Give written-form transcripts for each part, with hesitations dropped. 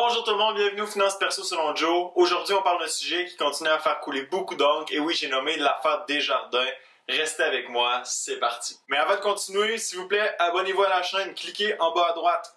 Bonjour tout le monde, bienvenue aux Finances Perso selon Joe. Aujourd'hui, on parle d'un sujet qui continue à faire couler beaucoup d'encre. Et oui, j'ai nommé l'affaire Desjardins. Restez avec moi, c'est parti. Mais avant de continuer, s'il vous plaît, abonnez-vous à la chaîne, cliquez en bas à droite.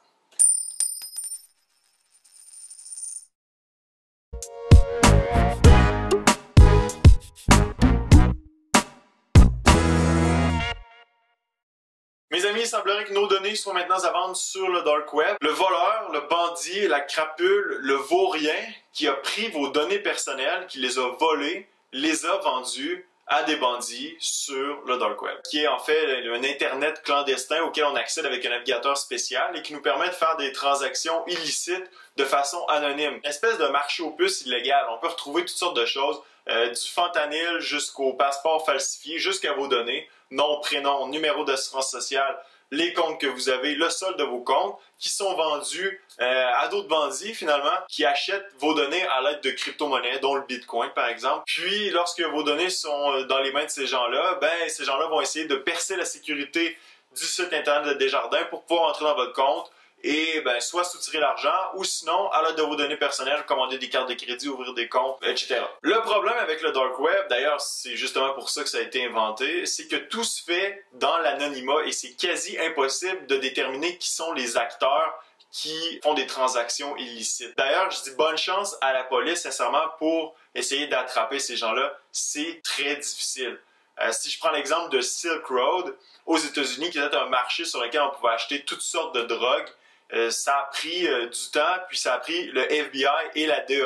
Mes amis, il semblerait que nos données soient maintenant à vendre sur le dark web. Le voleur, le bandit, la crapule, le vaurien qui a pris vos données personnelles, qui les a volées, les a vendues à des bandits sur le dark web, qui est en fait un internet clandestin auquel on accède avec un navigateur spécial et qui nous permet de faire des transactions illicites de façon anonyme. Une espèce de marché aux puces illégal. On peut retrouver toutes sortes de choses, du fentanyl jusqu'au passeport falsifié, jusqu'à vos données, nom, prénom, numéro d'assurance sociale, les comptes que vous avez, le solde de vos comptes, qui sont vendus à d'autres bandits, finalement, qui achètent vos données à l'aide de crypto-monnaies, dont le Bitcoin, par exemple. Puis, lorsque vos données sont dans les mains de ces gens-là, ces gens-là vont essayer de percer la sécurité du site internet de Desjardins pour pouvoir entrer dans votre compte et soit soutirer l'argent ou sinon, à l'aide de vos données personnelles, commander des cartes de crédit, ouvrir des comptes, etc. Le problème avec le dark web, d'ailleurs, c'est justement pour ça que ça a été inventé, c'est que tout se fait dans l'anonymat et c'est quasi impossible de déterminer qui sont les acteurs qui font des transactions illicites. D'ailleurs, je dis bonne chance à la police, sincèrement, pour essayer d'attraper ces gens-là. C'est très difficile. Si je prends l'exemple de Silk Road aux États-Unis, qui est un marché sur lequel on pouvait acheter toutes sortes de drogues, ça a pris du temps, puis ça a pris le FBI et la DEA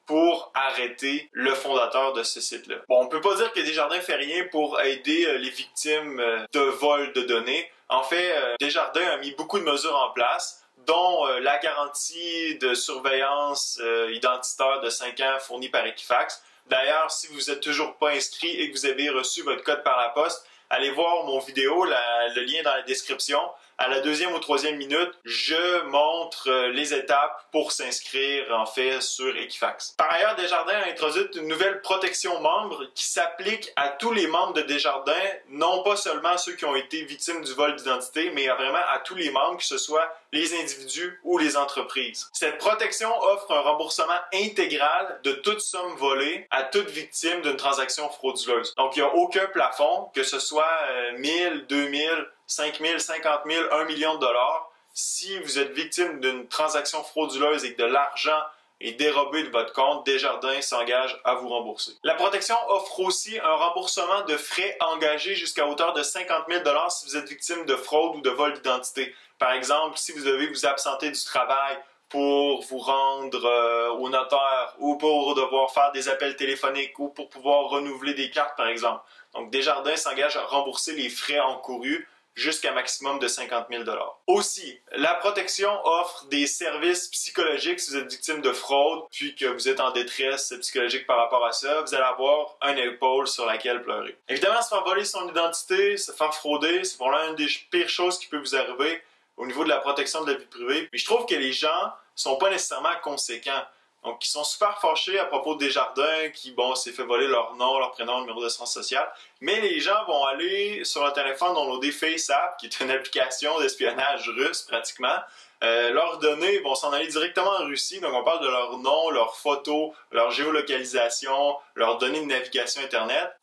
pour arrêter le fondateur de ce site-là. Bon, on peut pas dire que Desjardins fait rien pour aider les victimes de vol de données. En fait, Desjardins a mis beaucoup de mesures en place, dont la garantie de surveillance identitaire de 5 ans fournie par Equifax. D'ailleurs, si vous n'êtes toujours pas inscrit et que vous avez reçu votre code par la poste, allez voir mon vidéo, le lien dans la description. À la 2e ou 3e minute, je montre les étapes pour s'inscrire en fait sur Equifax. Par ailleurs, Desjardins a introduit une nouvelle protection membres qui s'applique à tous les membres de Desjardins, non pas seulement ceux qui ont été victimes du vol d'identité, mais vraiment à tous les membres, que ce soit les individus ou les entreprises. Cette protection offre un remboursement intégral de toute somme volée à toute victime d'une transaction frauduleuse. Donc, il n'y a aucun plafond, que ce soit 1000, 2000, 5 000, 50 000, 1 million de dollars. Si vous êtes victime d'une transaction frauduleuse et que de l'argent est dérobé de votre compte, Desjardins s'engage à vous rembourser. La protection offre aussi un remboursement de frais engagés jusqu'à hauteur de 50 000 dollars si vous êtes victime de fraude ou de vol d'identité. Par exemple, si vous devez vous absenter du travail pour vous rendre au notaire ou pour devoir faire des appels téléphoniques ou pour pouvoir renouveler des cartes, par exemple. Donc, Desjardins s'engage à rembourser les frais encourus jusqu'à un maximum de 50 000 $. Aussi, la protection offre des services psychologiques si vous êtes victime de fraude, puis que vous êtes en détresse psychologique par rapport à ça, vous allez avoir une épaule sur laquelle pleurer. Évidemment, se faire voler son identité, se faire frauder, c'est probablement une des pires choses qui peut vous arriver au niveau de la protection de la vie privée. Puis je trouve que les gens sont pas nécessairement conséquents. Donc, ils sont super fâchés à propos de Desjardins qui, s'est fait voler leur nom, leur prénom, numéro d'assurance sociale. Mais les gens vont aller sur leur téléphone downloader FaceApp, qui est une application d'espionnage russe, pratiquement. Leurs données vont s'en aller directement en Russie. Donc, on parle de leur nom, leurs photos, leur géolocalisation, leurs données de navigation Internet.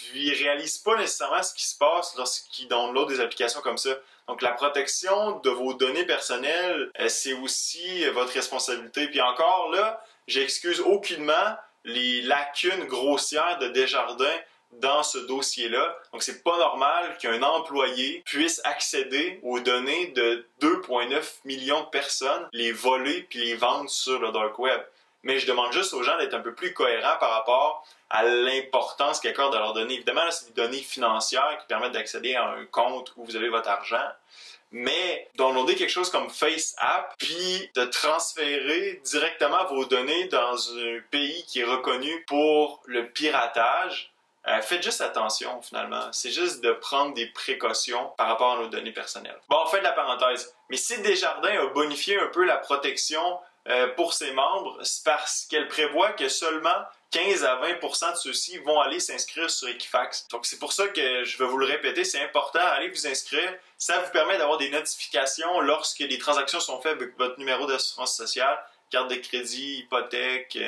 Puis, ils réalisent pas nécessairement ce qui se passe lorsqu'ils downloadent des applications comme ça. Donc, la protection de vos données personnelles, c'est aussi votre responsabilité. Puis encore là, j'excuse aucunement les lacunes grossières de Desjardins dans ce dossier-là. Donc, c'est pas normal qu'un employé puisse accéder aux données de 2,9 millions de personnes, les voler puis les vendre sur le dark web. Mais je demande juste aux gens d'être un peu plus cohérents par rapport à l'importance qu'ils accordent à leurs données. Évidemment, là, c'est des données financières qui permettent d'accéder à un compte où vous avez votre argent. Mais downloader quelque chose comme FaceApp, puis de transférer directement vos données dans un pays qui est reconnu pour le piratage, faites juste attention finalement. C'est juste de prendre des précautions par rapport à nos données personnelles. Bon, fin de la parenthèse. Mais si Desjardins a bonifié un peu la protection pour ses membres, c'est parce qu'elle prévoit que seulement 15 à 20% de ceux-ci vont aller s'inscrire sur Equifax. Donc, c'est pour ça que je vais vous le répéter, c'est important, allez vous inscrire. Ça vous permet d'avoir des notifications lorsque des transactions sont faites avec votre numéro d'assurance sociale carte de crédit, hypothèque,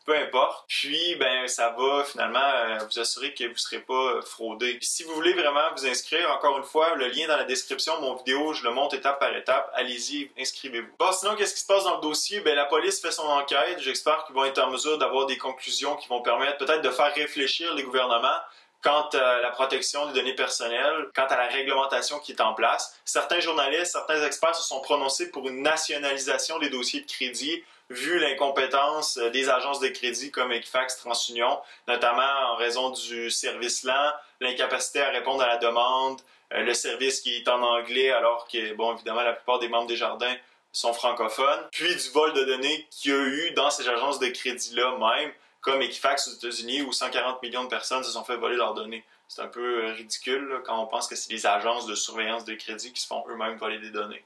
peu importe. Puis, ben, ça va finalement vous assurer que vous ne serez pas fraudé. Puis, si vous voulez vraiment vous inscrire, encore une fois, le lien dans la description de mon vidéo, je le montre étape par étape. Allez-y, inscrivez-vous. Bon, sinon, qu'est-ce qui se passe dans le dossier? Ben, la police fait son enquête. J'espère qu'ils vont être en mesure d'avoir des conclusions qui vont permettre peut-être de faire réfléchir les gouvernements quant à la protection des données personnelles, quant à la réglementation qui est en place. Certains journalistes, certains experts se sont prononcés pour une nationalisation des dossiers de crédit, vu l'incompétence des agences de crédit comme Equifax, TransUnion, notamment en raison du service lent, l'incapacité à répondre à la demande, le service qui est en anglais alors que, bon, évidemment, la plupart des membres des Jardins sont francophones, puis du vol de données qu'il y a eu dans ces agences de crédit-là même, comme Equifax aux États-Unis où 140 millions de personnes se sont fait voler leurs données. C'est un peu ridicule là, quand on pense que c'est des agences de surveillance de crédit qui se font eux-mêmes voler des données.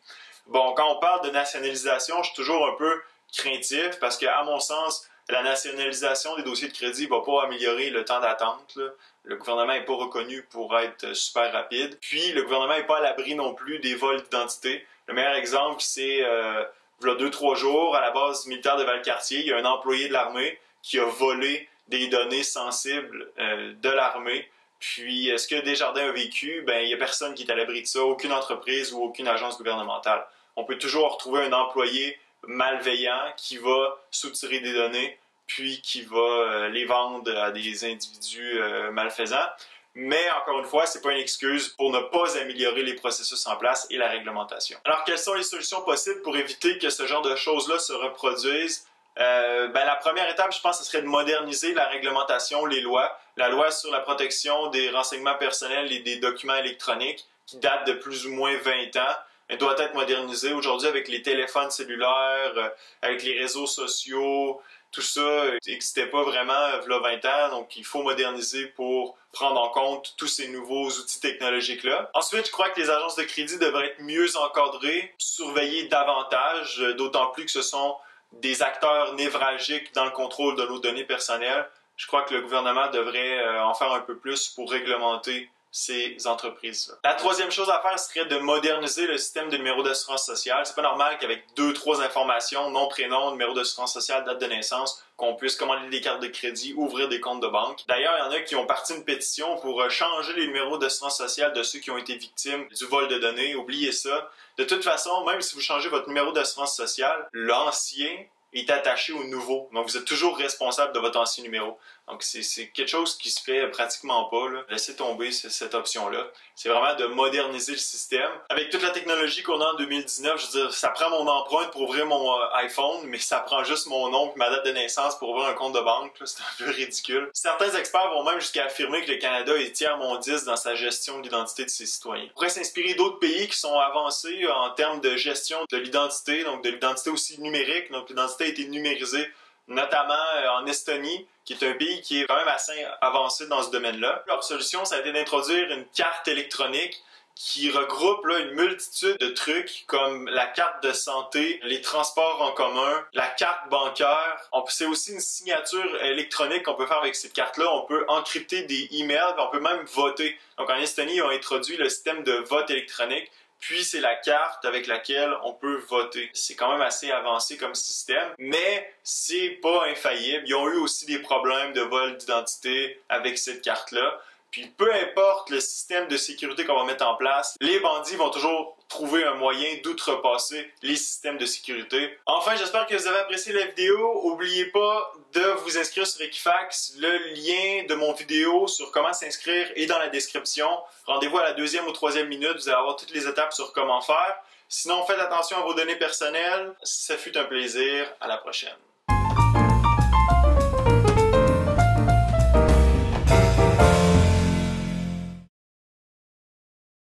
Bon, quand on parle de nationalisation, je suis toujours un peu craintif parce qu'à mon sens, la nationalisation des dossiers de crédit ne va pas améliorer le temps d'attente. Le gouvernement n'est pas reconnu pour être super rapide. Puis, le gouvernement n'est pas à l'abri non plus des vols d'identité. Le meilleur exemple, c'est il y a 2-3 jours, à la base militaire de Valcartier, il y a un employé de l'armée qui a volé des données sensibles de l'armée. Puis, ce que Desjardins a vécu, ben, il n'y a personne qui est à l'abri de ça, aucune entreprise ou aucune agence gouvernementale. On peut toujours retrouver un employé malveillant qui va soutirer des données, puis qui va les vendre à des individus malfaisants. Mais encore une fois, c'est pas une excuse pour ne pas améliorer les processus en place et la réglementation. Alors, quelles sont les solutions possibles pour éviter que ce genre de choses-là se reproduisent? La première étape, je pense, ce serait de moderniser la réglementation, les lois. La loi sur la protection des renseignements personnels et des documents électroniques, qui date de plus ou moins 20 ans, elle doit être modernisée. Aujourd'hui, avec les téléphones cellulaires, avec les réseaux sociaux, tout ça n'existait pas vraiment il y a 20 ans, donc il faut moderniser pour prendre en compte tous ces nouveaux outils technologiques-là. Ensuite, je crois que les agences de crédit devraient être mieux encadrées, surveillées davantage, d'autant plus que ce sont des acteurs névralgiques dans le contrôle de nos données personnelles. Je crois que le gouvernement devrait en faire un peu plus pour réglementer ces entreprises-là. La troisième chose à faire serait de moderniser le système de numéro d'assurance sociale. C'est pas normal qu'avec 2-3 informations, nom, prénom, numéro d'assurance sociale, date de naissance, qu'on puisse commander des cartes de crédit, ouvrir des comptes de banque. D'ailleurs, il y en a qui ont parti une pétition pour changer les numéros d'assurance sociale de ceux qui ont été victimes du vol de données. Oubliez ça. De toute façon, même si vous changez votre numéro d'assurance sociale, l'ancien est attaché au nouveau. Donc, vous êtes toujours responsable de votre ancien numéro. Donc, c'est quelque chose qui se fait pratiquement pas, là. Laissez tomber cette option-là. C'est vraiment de moderniser le système. Avec toute la technologie qu'on a en 2019, je veux dire, ça prend mon empreinte pour ouvrir mon iPhone, mais ça prend juste mon nom et ma date de naissance pour ouvrir un compte de banque. C'est un peu ridicule. Certains experts vont même jusqu'à affirmer que le Canada est tiers-mondiste dans sa gestion de l'identité de ses citoyens. On pourrait s'inspirer d'autres pays qui sont avancés en termes de gestion de l'identité, donc de l'identité aussi numérique. Donc, l'identité a été numérisée, notamment en Estonie, qui est un pays qui est quand même assez avancé dans ce domaine-là. Leur solution, ça a été d'introduire une carte électronique qui regroupe là, une multitude de trucs comme la carte de santé, les transports en commun, la carte bancaire. C'est aussi une signature électronique qu'on peut faire avec cette carte-là. On peut encrypter des emails, on peut même voter. Donc en Estonie, ils ont introduit le système de vote électronique. Puis c'est la carte avec laquelle on peut voter. C'est quand même assez avancé comme système, mais c'est pas infaillible. Ils ont eu aussi des problèmes de vol d'identité avec cette carte-là. Puis peu importe le système de sécurité qu'on va mettre en place, les bandits vont toujours trouver un moyen d'outrepasser les systèmes de sécurité. Enfin, j'espère que vous avez apprécié la vidéo. N'oubliez pas de vous inscrire sur Equifax. Le lien de mon vidéo sur comment s'inscrire est dans la description. Rendez-vous à la 2e ou 3e minute. Vous allez avoir toutes les étapes sur comment faire. Sinon, faites attention à vos données personnelles. Ça fut un plaisir. À la prochaine.